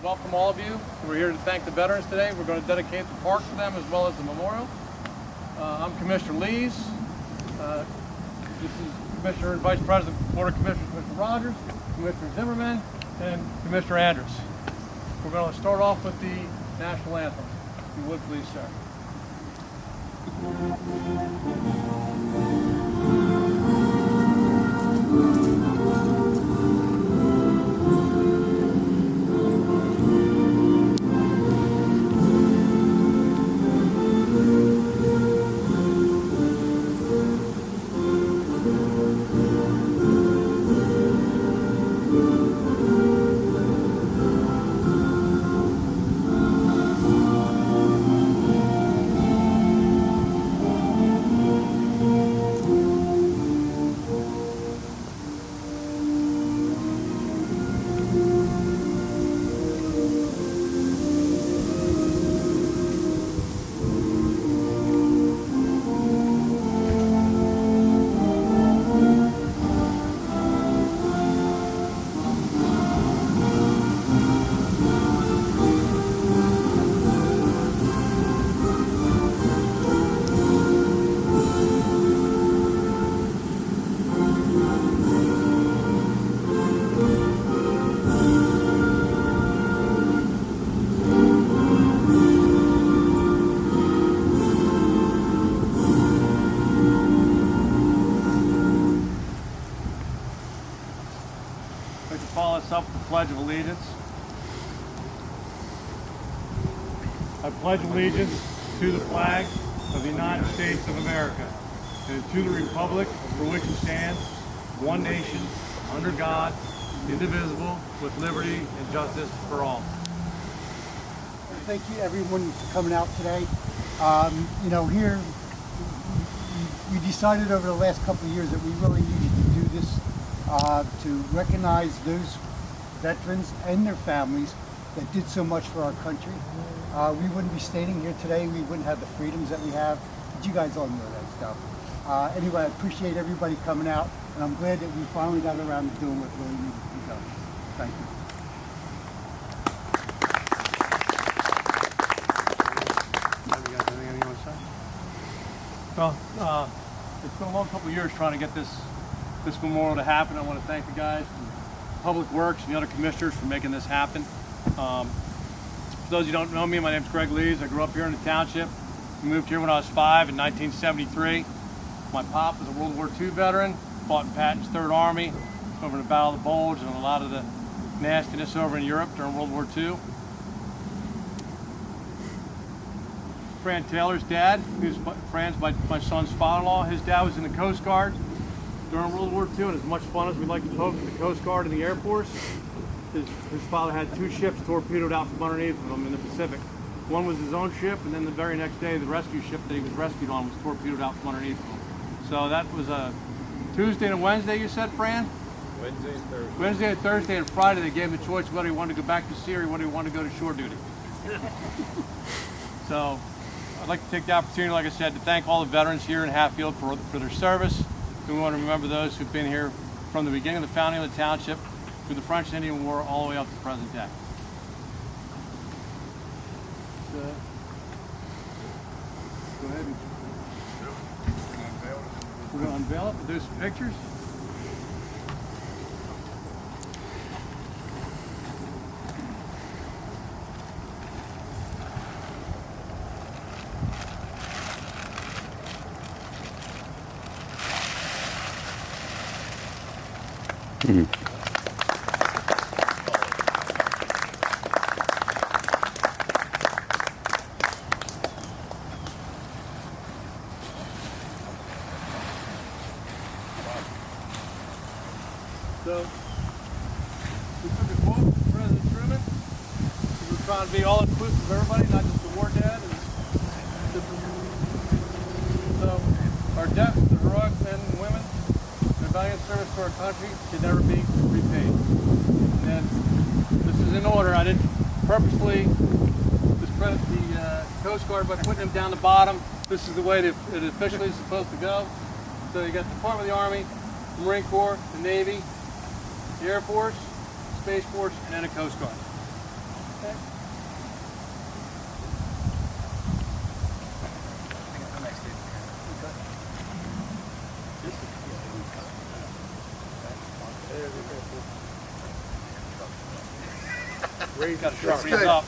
welcome all of you. We're here to thank the veterans today. We're going to dedicate the park to them as well as the memorial. I'm Commissioner Lees. This is Commissioner and Vice President, Board of Commissioners, Mr. Rogers, Commissioner Zimmerman, and Commissioner Andrews. We're going to start off with the national anthem. If you would, please, sir. I'd like to follow us up with the Pledge of Allegiance. I pledge allegiance to the flag of the United States of America and to the republic for which it stands, one nation, under God, indivisible, with liberty and justice for all. Thank you everyone for coming out today. You know, here we decided over the last couple of years that we really needed to do this to recognize those veterans and their families that did so much for our country. We wouldn't be standing here today, we wouldn't have the freedoms that we have, but you guys all know that stuff. Anyway, I appreciate everybody coming out, and I'm glad that we finally got around to doing what really needed to be done. Thank you. Well, it's been a long couple of years trying to get this memorial to happen. I want to thank the guys from Public Works and the other commissioners for making this happen. For those of you who don't know me, my name is Greg Lees. I grew up here in the township. I moved here when I was 5 in 1973. My pop was a World War II veteran, fought in Patton's Third Army over the Battle of the Bulge and a lot of the nastiness over in Europe during World War II. Fran Taylor's dad, Fran's my son's father-in-law, his dad was in the Coast Guard during World War II, and as much fun as we like to poke at the Coast Guard and the Air Force, his father had 2 ships torpedoed out from underneath of him in the Pacific. One was his own ship, and then the very next day the rescue ship that he was rescued on was torpedoed out from underneath of him. So that was a Tuesday and a Wednesday, you said, Fran? Wednesday and Thursday. Wednesday and Thursday and Friday they gave him the choice whether he wanted to go back to sea or whether he wanted to go to shore duty. So I'd like to take the opportunity, like I said, to thank all the veterans here in Hatfield for their service. We want to remember those who've been here from the beginning of the founding of the township through the French and Indian War all the way up to the present day. Go ahead. We're going to unveil it and do some pictures. So, we took a quote from President Truman. We were trying to be all inclusive of everybody, not just the war dead. So, our debt to the heroic men and women, their valiant service to our country should never be repaid. And this is in order. I didn't purposely discredit the Coast Guard by putting them down the bottom. This is the way that it officially is supposed to go. So you got the Department of the Army, the Marine Corps, the Navy, the Air Force, Space Force, and then the Coast Guard. Ray's got to sharpen up.